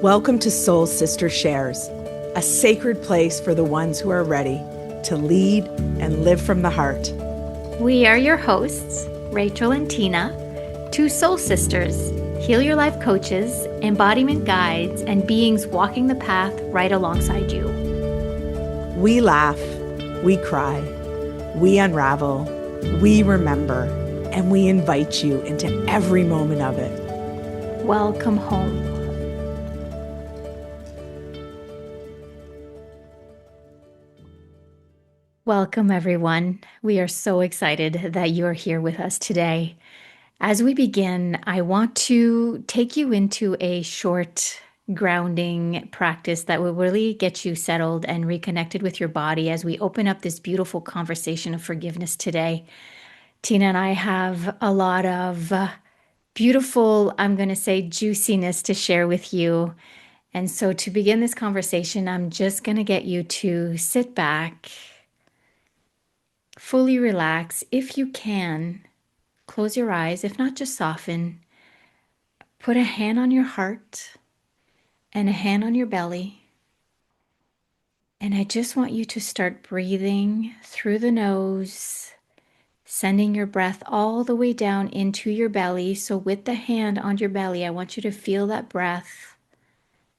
Welcome to Soul Sister Shares, a sacred place for the ones who are ready to lead and live from the heart. We are your hosts, Rachel and Tina, two soul sisters, heal your life coaches, embodiment guides, and beings walking the path right alongside you. We laugh, we cry, we unravel, we remember, and we invite you into every moment of it. Welcome home. Welcome, everyone. We are so excited that you are here with us today. As we begin, I want to take you into a short grounding practice that will really get you settled and reconnected with your body as we open up this beautiful conversation of forgiveness today. Tina and I have a lot of beautiful, I'm going to say, juiciness to share with you. And so to begin this conversation, I'm just going to get you to sit back, fully relax. If you can, close your eyes. If not, just soften. Put a hand on your heart and a hand on your belly. And I just want you to start breathing through the nose, sending your breath all the way down into your belly. So with the hand on your belly, I want you to feel that breath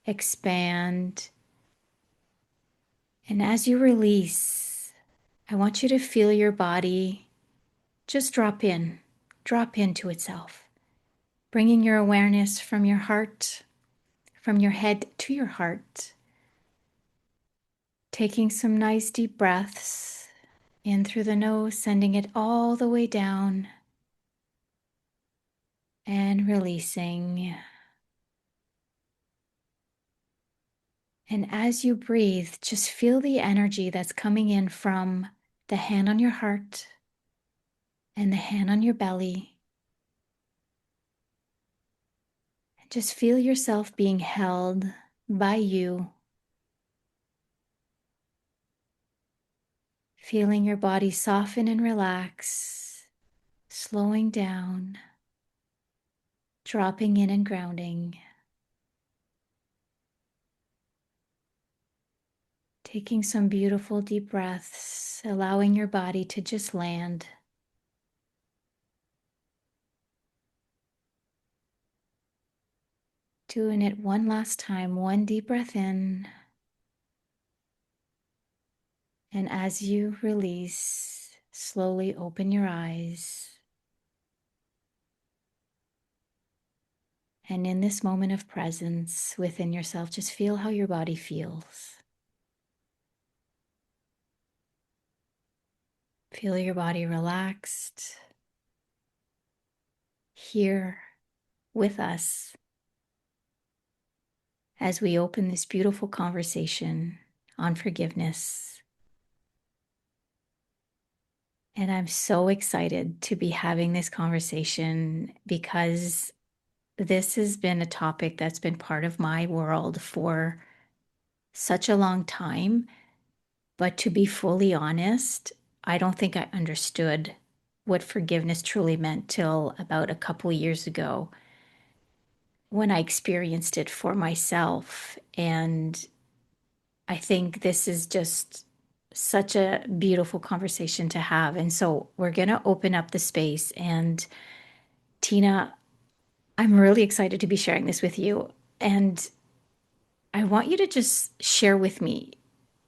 expand. And as you release, I want you to feel your body just drop into itself, bringing your awareness from your heart, from your head to your heart. Taking some nice deep breaths in through the nose, sending it all the way down and releasing. And as you breathe, just feel the energy that's coming in from the hand on your heart and the hand on your belly. And just feel yourself being held by you. Feeling your body soften and relax, slowing down, dropping in and grounding. Taking some beautiful deep breaths, allowing your body to just land. Doing it one last time, one deep breath in. And as you release, slowly open your eyes. And in this moment of presence within yourself, just feel how your body feels. Feel your body relaxed, here with us as we open this beautiful conversation on forgiveness. And I'm so excited to be having this conversation because this has been a topic that's been part of my world for such a long time. But to be fully honest, I don't think I understood what forgiveness truly meant till about a couple years ago when I experienced it for myself. And I think this is just such a beautiful conversation to have. And so we're going to open up the space. And Tina, I'm really excited to be sharing this with you. And I want you to just share with me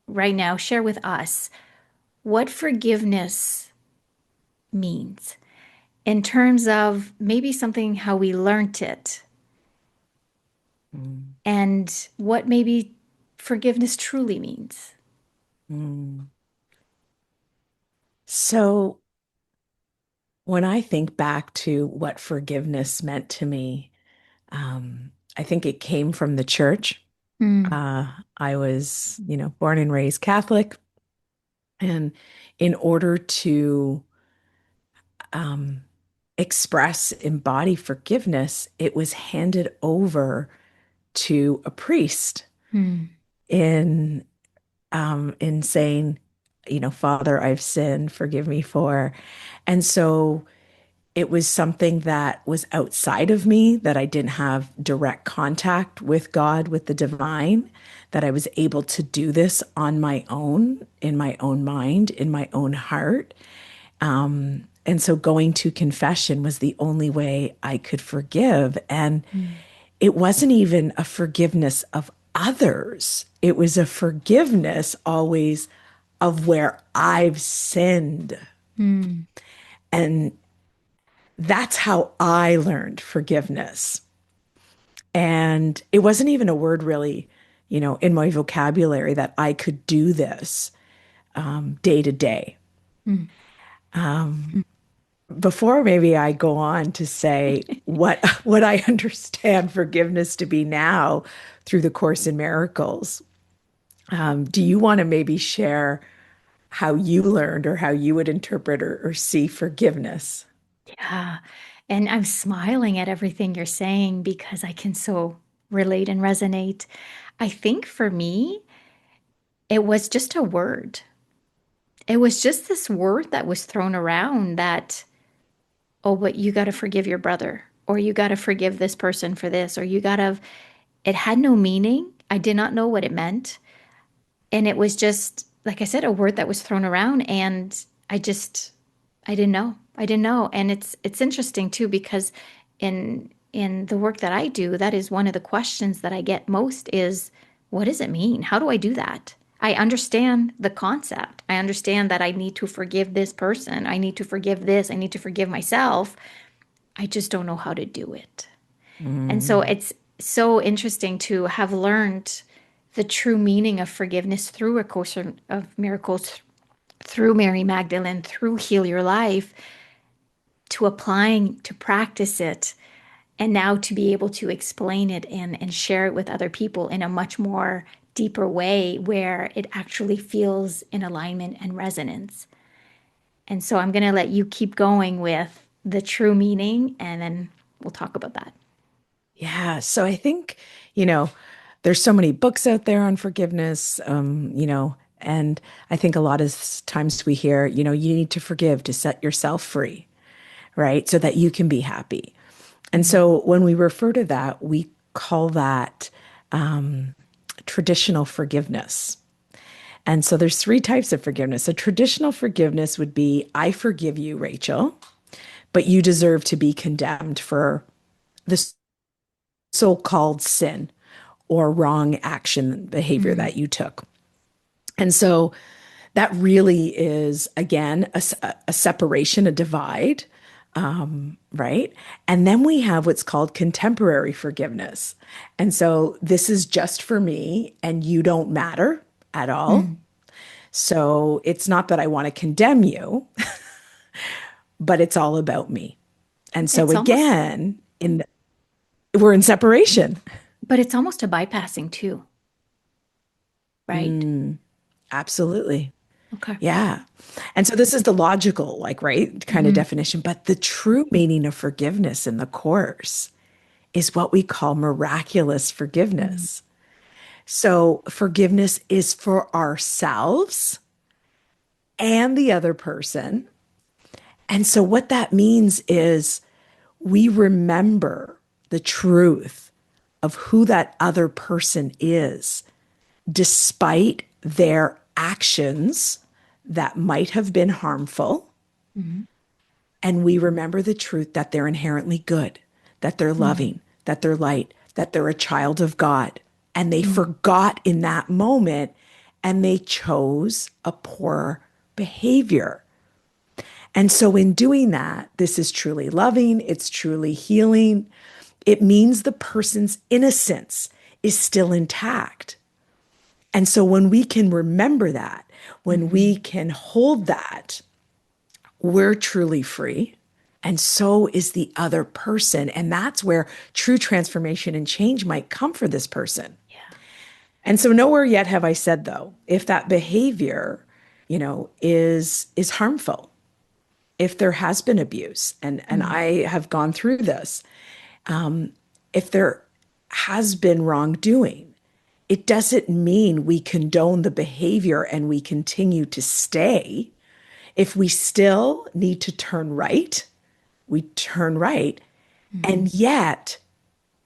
right now, share with us what forgiveness means in terms of maybe something, how we learned it, and what maybe forgiveness truly means. Mm. So, when I think back to what forgiveness meant to me, I think it came from the church. Mm, I was, born and raised Catholic. And in order to um, express, embody forgiveness, it was handed over to a priest mm, in in saying, Father, I've sinned, forgive me for. And so it was something that was outside of me, that I didn't have direct contact with God, with the divine, that I was able to do this on my own, in my own mind, in my own heart. And so going to confession was the only way I could forgive. And Mm. it wasn't even a forgiveness of others, it was a forgiveness always of where I've sinned. Mm. And that's how I learned forgiveness. And it wasn't even a word really, in my vocabulary that I could do this day to day. Mm. Before maybe I go on to say what I understand forgiveness to be now through the Course in Miracles, do you want to maybe share how you learned or how you would interpret or see forgiveness? Yeah. And I'm smiling at everything you're saying because I can so relate and resonate. I think for me, it was just a word. It was just this word that was thrown around that, oh, but you got to forgive your brother, or you got to forgive this person for this, or you got to, it had no meaning. I did not know what it meant. And it was just, like I said, a word that was thrown around. And I just, I didn't know. I didn't know. And it's interesting too, because in the work that I do, that is one of the questions that I get most is, what does it mean? How do I do that? I understand the concept. I understand that I need to forgive this person. I need to forgive this. I need to forgive myself. I just don't know how to do it. And so Mm. it's so interesting to have learned the true meaning of forgiveness through A Course of Miracles, through Mary Magdalene, through Heal Your Life, to applying to practice it, and now to be able to explain it and share it with other people in a much more deeper way where it actually feels in alignment and resonance. And so I'm going to let you keep going with the true meaning, and then we'll talk about that. Yeah. So I think, you know, there's so many books out there on forgiveness, and I think a lot of times we hear, you need to forgive to set yourself free, right? So that you can be happy. And Mm. so when we refer to that, we call that traditional forgiveness. And so there's three types of forgiveness. So traditional forgiveness would be, I forgive you, Rachel, but you deserve to be condemned for the so-called sin or wrong action behavior Mm. that you took. And so that really is, again, a separation, a divide, right? And then we have what's called contemporary forgiveness. And so this is just for me and you don't matter at all. Mm. So it's not that I want to condemn you, but it's all about me. And so It's almost, again, we're in separation. but it's almost a bypassing too, right? Absolutely. Okay. Yeah. And so this is the logical, like, right, kind of Hmm. definition. But the true meaning of forgiveness in the Course is what we call miraculous Mm. forgiveness. So forgiveness is for ourselves and the other person. And so what that means is we remember the truth of who that other person is, despite their actions that might have been harmful. Hmm. And we remember the truth that they're inherently good, that they're Mm. loving, that they're light, that they're a child of God. And they Mm. forgot in that moment and they chose a poor behavior. And so, in doing that, this is truly loving, it's truly healing. It means the person's innocence is still intact. And so, when we can remember that, when Hmm. we can hold that, we're truly free. And so is the other person. And that's where true transformation and change might come for this person. Yeah. And so nowhere yet have I said though, if that behavior, is harmful, if there has been abuse, and Mm. I have gone through this, if there has been wrongdoing, it doesn't mean we condone the behavior and we continue to stay. If we still need to turn right, we turn right. Mm-hmm. And yet,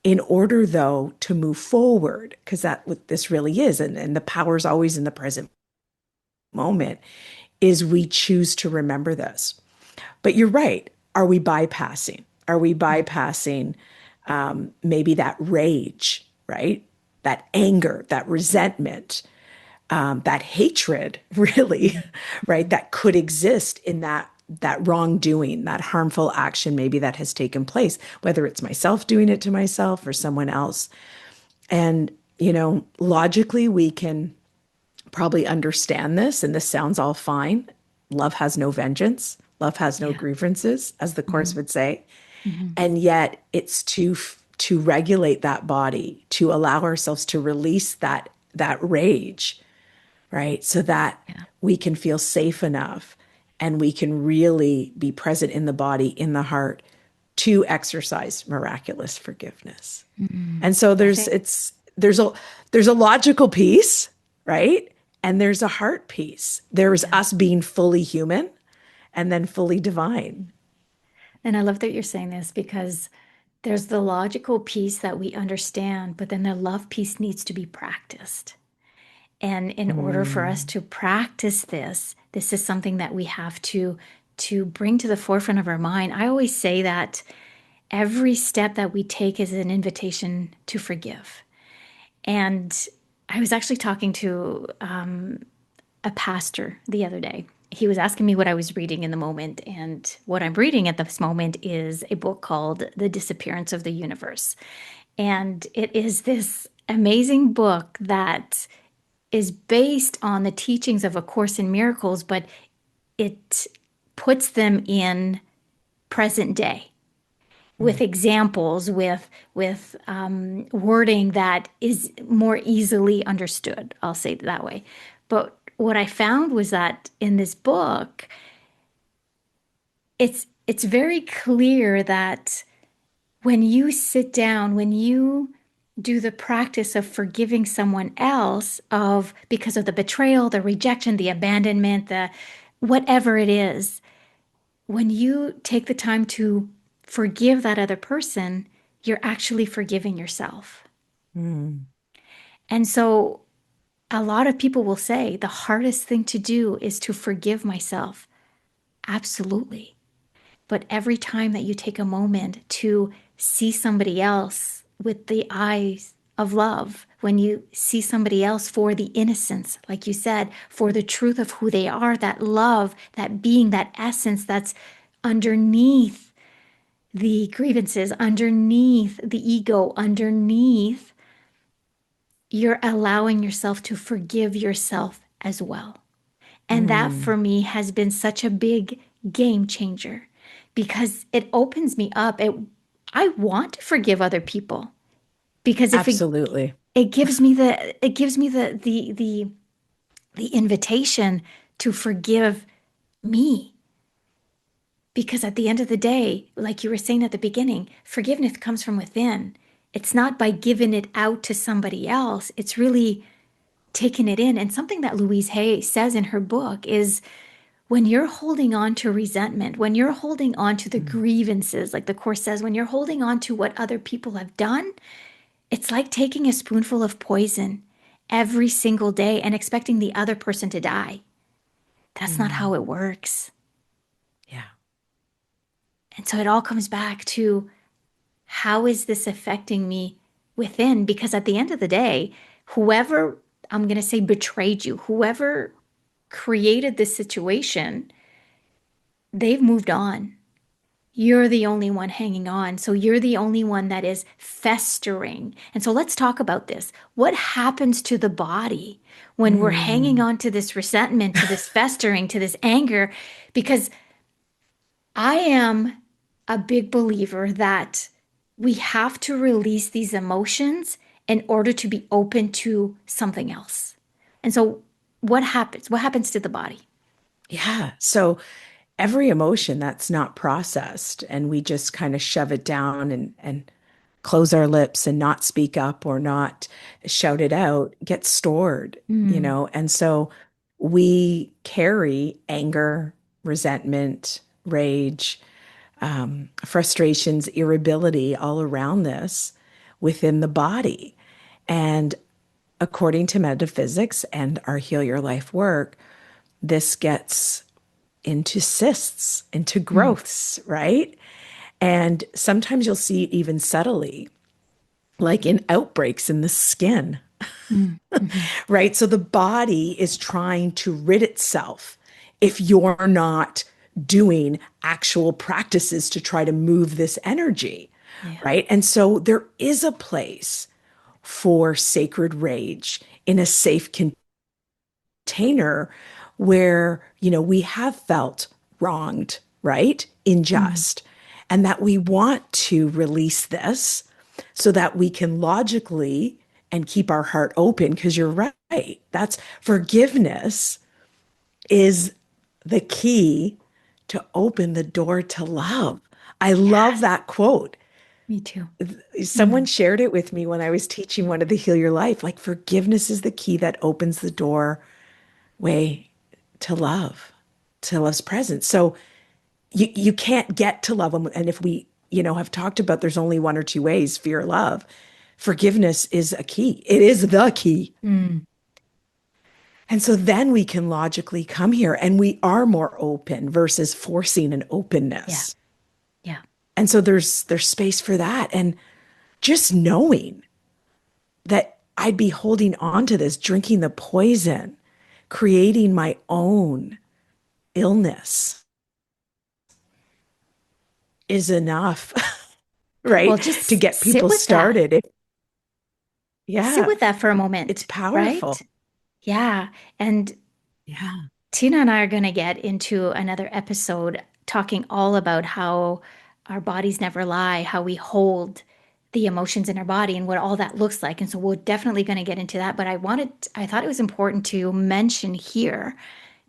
in order though to move forward, because that what this really is, and the power is always in the present moment, is we choose to remember this. But you're right. Are we bypassing? Are we bypassing maybe that rage, right? That anger, that resentment, that hatred, really, right? Mm-hmm. That could exist in that wrongdoing, that harmful action, maybe that has taken place, whether it's myself doing it to myself or someone else. And logically, we can probably understand this, and this sounds all fine. Love has no vengeance. Love has no Yeah. grievances, as the course Mm-hmm. would say. Mm-hmm. And yet, it's to regulate that body, to allow ourselves to release that rage, right? So that Yeah. we can feel safe enough and we can really be present in the body, in the heart, to exercise miraculous forgiveness. Mm-hmm. And so I there's think, it's there's a logical piece, right? And there's a heart piece. There's yeah. us being fully human and then fully divine. And I love that you're saying this because there's the logical piece that we understand, but then the love piece needs to be practiced. And in order for us Mm, to practice this, this is something that we have to bring to the forefront of our mind. I always say that every step that we take is an invitation to forgive. And I was actually talking to a pastor the other day. He was asking me what I was reading in the moment. And what I'm reading at this moment is a book called The Disappearance of the Universe. And it is this amazing book that is based on the teachings of A Course in Miracles, but it puts them in present day with mm, examples, with wording that is more easily understood. I'll say it that way. But what I found was that in this book, it's very clear that when you sit down, when you do the practice of forgiving someone else of because of the betrayal, the rejection, the abandonment, the whatever it is, when you take the time to forgive that other person, you're actually forgiving yourself. mm, And so a lot of people will say the hardest thing to do is to forgive myself. Absolutely. But every time that you take a moment to see somebody else with the eyes of love, when you see somebody else for the innocence, like you said, for the truth of who they are, that love, that being, that essence that's underneath the grievances, underneath the ego, underneath, you're allowing yourself to forgive yourself as well. And that mm. for me has been such a big game changer because it opens me up. I want to forgive other people because if Absolutely. it gives me the invitation to forgive me. Because at the end of the day, like you were saying at the beginning, forgiveness comes from within. It's not by giving it out to somebody else. It's really taking it in. And something that Louise Hay says in her book is when you're holding on to resentment, when you're holding on to the Mm, grievances, like the Course says, when you're holding on to what other people have done, it's like taking a spoonful of poison every single day and expecting the other person to die. That's not mm. how it works. Yeah. And so it all comes back to how is this affecting me within? Because at the end of the day, whoever, I'm going to say, betrayed you, whoever created this situation, they've moved on. You're the only one hanging on. So you're the only one that is festering. And so let's talk about this. What happens to the body when we're hanging Mm. on to this resentment, to this festering, to this anger? Because I am a big believer that we have to release these emotions in order to be open to something else. And so what happens? What happens to the body? Yeah. So every emotion that's not processed and we just kind of shove it down and close our lips and not speak up or not shout it out gets stored, Mm, and so we carry anger, resentment, rage, frustrations, irritability all around this within the body. And according to metaphysics and our Heal Your Life work, this gets into cysts, into Mm, growths, right? And sometimes you'll see it even subtly, like in outbreaks in the skin, mm, mhm. right? So the body is trying to rid itself if you're not doing actual practices to try to move this energy, Yeah. right? And so there is a place for sacred rage in a safe container where, we have felt wronged, right? Mm, Unjust. And that we want to release this so that we can logically and keep our heart open. Because you're right. That's forgiveness is the key to open the door to love. I love yes, that quote. me too. Someone Mm, shared it with me when I was teaching one of the Heal Your Life. Like forgiveness is the key that opens the door way to love, to love's presence. So you can't get to love them. And if we, have talked about there's only one or two ways, fear, love, forgiveness is a key. It is the key. mm, And so then we can logically come here and we are more open versus forcing an yeah, openness. yeah. And so there's space for that. And just knowing that I'd be holding on to this, drinking the poison, creating my own illness is enough, Well, right? To just get sit people with that. started. Sit Yeah, with that for a it's moment, right? powerful. Yeah. And Yeah. Tina and I are going to get into another episode talking all about how our bodies never lie, how we hold the emotions in our body and what all that looks like. And so we're definitely going to get into that. But I thought it was important to mention here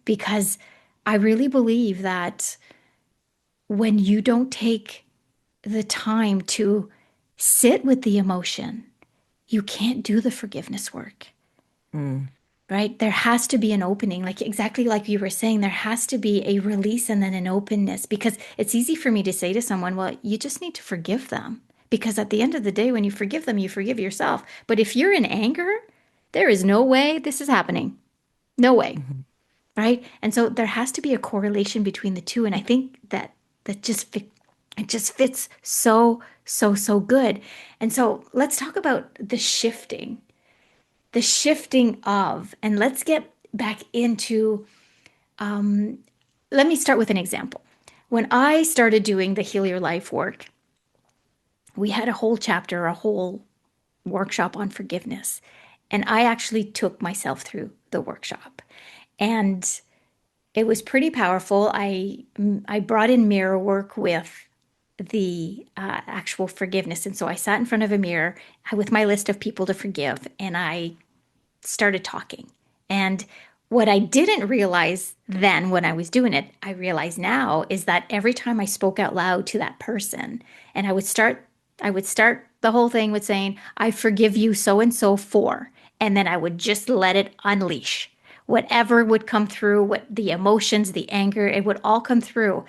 because I really believe that when you don't take the time to sit with the emotion, you can't do the forgiveness work. Mm, Right? There has to be an opening, like exactly like you were saying, there has to be a release and then an openness because it's easy for me to say to someone, well, you just need to forgive them. Because at the end of the day, when you forgive them, you forgive yourself. But if you're in anger, there is no way this is happening. No way. mhm. Right? And so there has to be a correlation between the two. And I think that it just fits so good. And so let's talk about the shifting of, and let's get back into, let me start with an example. When I started doing the Heal Your Life work, we had a whole chapter, a whole workshop on forgiveness. And I actually took myself through the workshop. And it was pretty powerful. I brought in mirror work with the actual forgiveness. And so I sat in front of a mirror with my list of people to forgive, and I started talking. And what I didn't realize then when I was doing it, I realize now is that every time I spoke out loud to that person, and I would start the whole thing with saying, I forgive you so and so for, and then I would just let it unleash. Whatever would come through, what the emotions, the anger, it would all come through.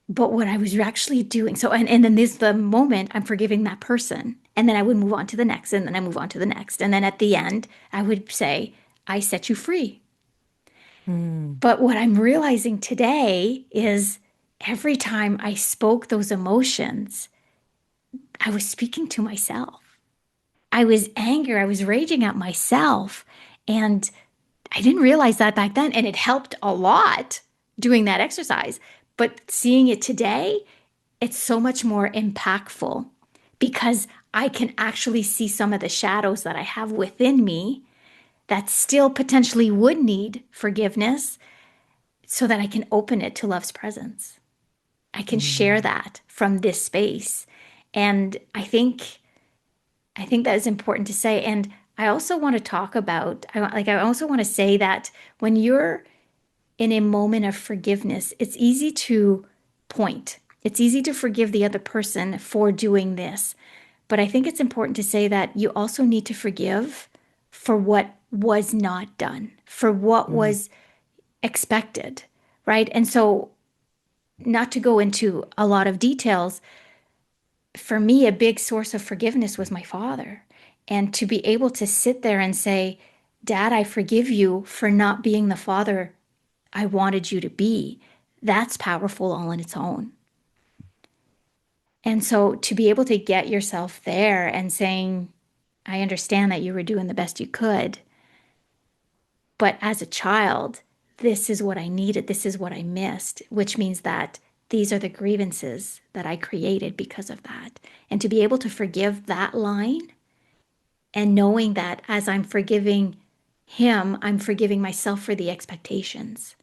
But what I was actually doing, so and then this the moment I'm forgiving that person, and then I would move on to the next, and then I move on to the next, and then at the end I would say, I set you free. Mm, But what I'm realizing today is every time I spoke those emotions, I was speaking to myself. I was angry, I was raging at myself, and I didn't realize that back then, and it helped a lot doing that exercise. But seeing it today, it's so much more impactful because I can actually see some of the shadows that I have within me that still potentially would need forgiveness so that I can open it to love's presence. I can share mm, that from this space. And I think that is important to say. And I also want to talk about, I also want to say that when you're in a moment of forgiveness, it's easy to point. It's easy to forgive the other person for doing this. But I think it's important to say that you also need to forgive for what was not done, for what mm, was expected, right? And so not to go into a lot of details, for me, a big source of forgiveness was my father. And to be able to sit there and say, Dad, I forgive you for not being the father I wanted you to be, that's powerful all on its own. And so to be able to get yourself there and saying, I understand that you were doing the best you could, but as a child, this is what I needed, this is what I missed, which means that these are the grievances that I created because of that. And to be able to forgive that line and knowing that as I'm forgiving him, I'm forgiving myself for the expectations.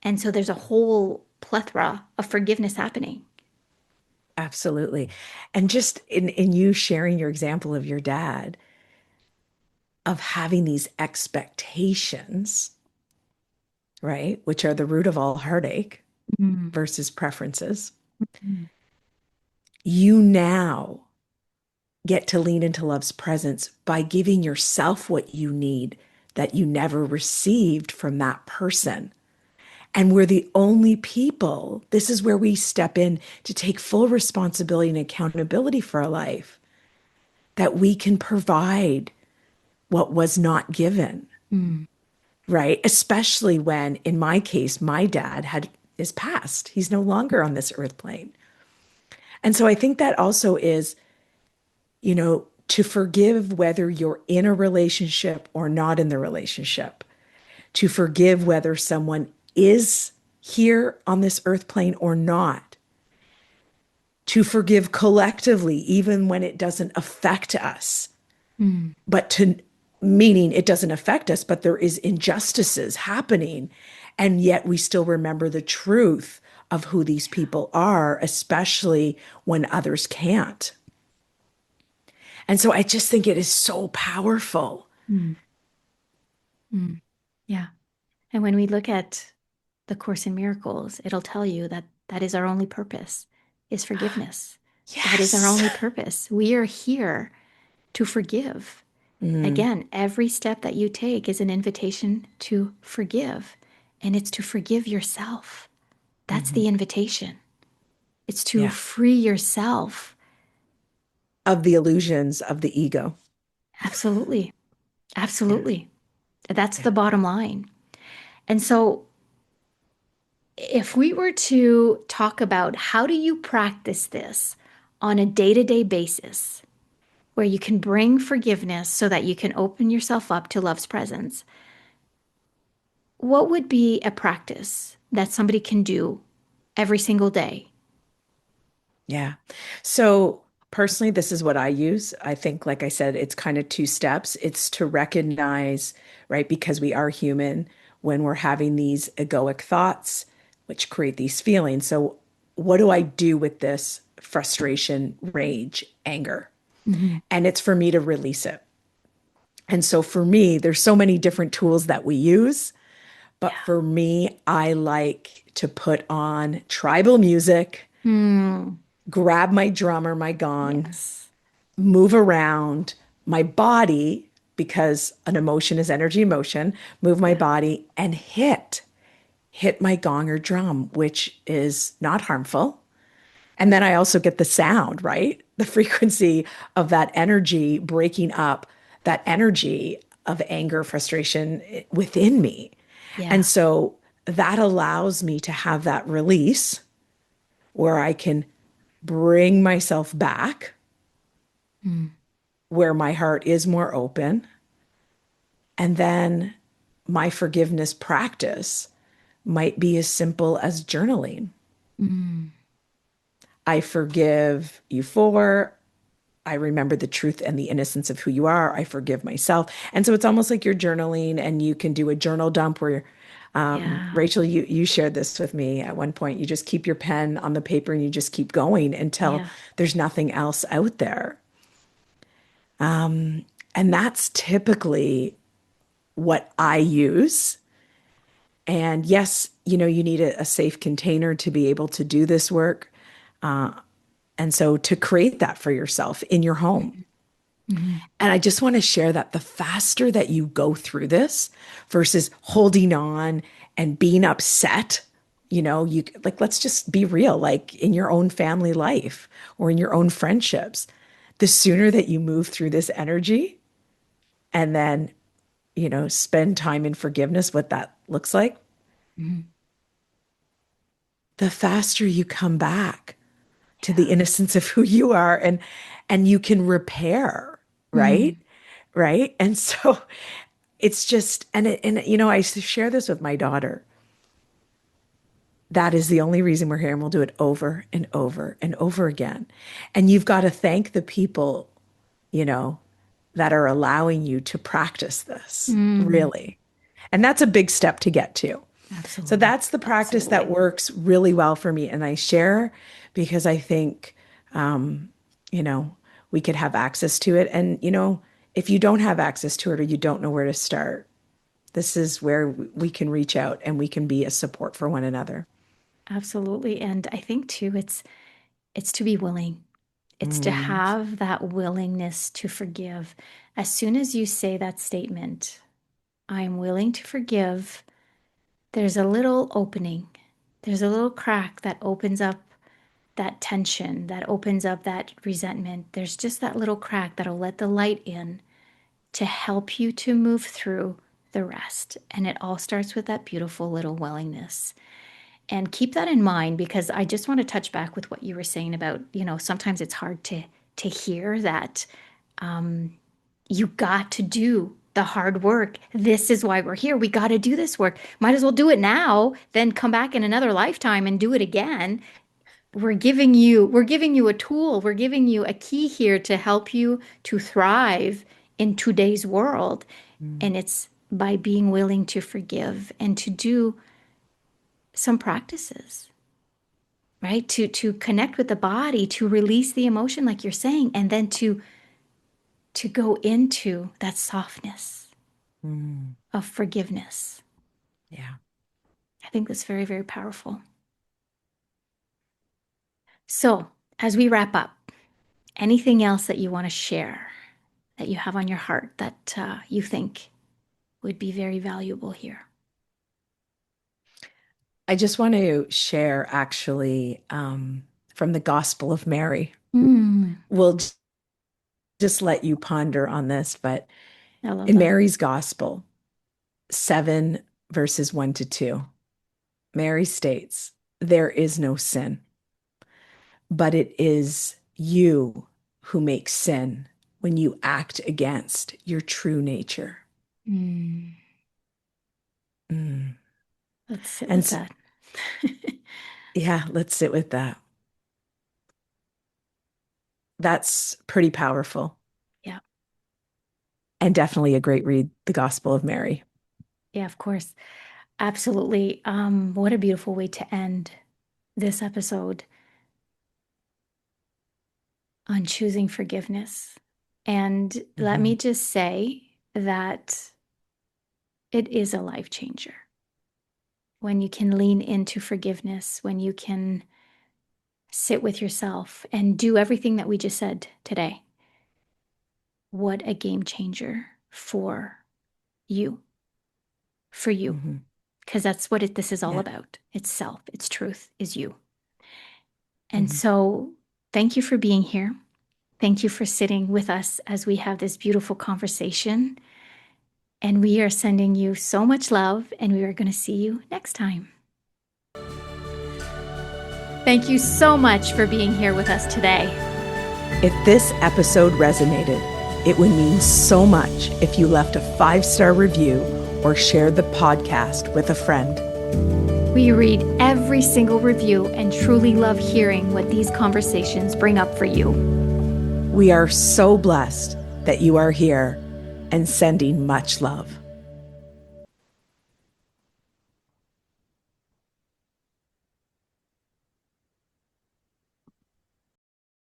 And so there's a whole plethora of forgiveness happening. Absolutely. And just in you sharing your example of your dad, of having these expectations, right, which are the root of all heartache Mm. versus preferences, Mm. you now get to lean into love's presence by giving yourself what you need that you never received from that person. And we're the only people, this is where we step in to take full responsibility and accountability for our life, that we can provide what was not given, Mm. right? Especially when, in my case, my dad had is passed. He's no longer on this earth plane. And so I think that also is, to forgive whether you're in a relationship or not in the relationship, to forgive whether someone is here on this earth plane or not, to forgive collectively, even when it doesn't affect us, Mm. but to meaning it doesn't affect us, but there is injustices happening. And yet we still remember the truth of who these people are, especially when others can't. And so I just think it is so powerful. Mm. Mm. Yeah. And when we look at the Course in Miracles, it'll tell you that that is our only purpose, is forgiveness. That is our Yes. only purpose. We are here to forgive. Mm, Again, every step that you take is an invitation to forgive, and it's to forgive yourself. That's mhm. the invitation. It's to Yeah. free yourself. Of the illusions of the ego. Absolutely. Yeah. Absolutely. That's Yeah. the bottom line. And so, if we were to talk about how do you practice this on a day-to-day basis, where you can bring forgiveness so that you can open yourself up to love's presence, what would be a practice that somebody can do every single day? Yeah. So personally, this is what I use. I think, like I said, it's kind of two steps. It's to recognize, right, because we are human when we're having these egoic thoughts, which create these feelings. So, what do I do with this frustration, rage, anger? Mhm. And it's for me to release it. And so, for me, there's so many different tools that we use. But Yeah. for me, I like to put on tribal music, Hmm. grab my drum or my gong, Yes. move around my body because an emotion is energy emotion, move my Yeah. body and hit my gong or drum, which is not harmful. And then I also get the sound, right? The frequency of that energy breaking up that energy of anger, frustration within me. And Yeah. so that allows me to have that release where I can bring myself back, Hmm. where my heart is more open. And then my forgiveness practice might be as simple as journaling. Hmm. I forgive you for, I remember the truth and the innocence of who you are. I forgive myself. And so it's almost like you're journaling and you can do a journal dump where, Yeah. Rachel, you shared this with me at one point. You just keep your pen on the paper and you just keep going until Yeah. there's nothing else out there. And that's typically what I use. And yes, you need a safe container to be able to do this work. And so to create that for yourself in your home. Hmm. And I just want to share that the faster that you go through this versus holding on and being upset You like, let's just be real, like in your own family life or in your own friendships. The sooner that you move through this energy and then, spend time in forgiveness, what that looks like, Mhm. the faster you come back to the Yeah. innocence of who you are, and you can repair, right? Mm. Right? And so it's just, and I share this with my daughter. That is the only reason we're here, and we'll do it over and over and over again. And you've got to thank the people, you know, that are allowing you to practice this, Mm. really. And that's a big step to get to. So Absolutely. that's the practice that Absolutely. works really well for me. And I share because I think, um, you know, we could have access to it. And, if you don't have access to it or you don't know where to start, this is where we can reach out and we can be a support for one another. Absolutely. And I think too, it's to be willing. It's to Mm, have that willingness to forgive. As soon as you say that statement, I'm willing to forgive, there's a little opening. There's a little crack that opens up that tension, that opens up that resentment. There's just that little crack that'll let the light in to help you to move through the rest. And it all starts with that beautiful little willingness. And keep that in mind because I just want to touch back with what you were saying about, sometimes it's hard to hear that you got to do the hard work. This is why we're here. We got to do this work. Might as well do it now, then come back in another lifetime and do it again. We're giving you a tool. We're giving you a key here to help you to thrive in today's world. mm, And it's by being willing to forgive and to do some practices, right? To connect with the body, to release the emotion like you're saying, and then to go into that softness mm. of forgiveness. Yeah. I think that's very, very powerful. So, as we wrap up, anything else that you want to share that you have on your heart that you think would be very valuable here? I just want to share actually from the Gospel of Mary. Mm, We'll just let you ponder on this, but I love in that. Mary's Gospel, 7 verses 1 to 2, Mary states, "There is no sin, but it is you who make sin when you act against your true nature." Mm, Mm. let's sit And with that. yeah, let's sit with that. That's pretty powerful Yeah. and definitely a great read, The Gospel of Mary. Yeah, of course. Absolutely. What a beautiful way to end this episode on choosing forgiveness. And let me Mhm, just say that it is a life changer when you can lean into forgiveness, when you can sit with yourself and do everything that we just said today. What a game changer you, for you, mhm. because that's what this is all Yeah. about. It's self, it's truth, is you. And Mhm. so, thank you for being here. Thank you for sitting with us as we have this beautiful conversation. And we are sending you so much love, and we are going to see you next time. Thank you so much for being here with us today. If this episode resonated, it would mean so much if you left a 5-star review or shared the podcast with a friend. We read every single review and truly love hearing what these conversations bring up for you. We are so blessed that you are here and sending much love.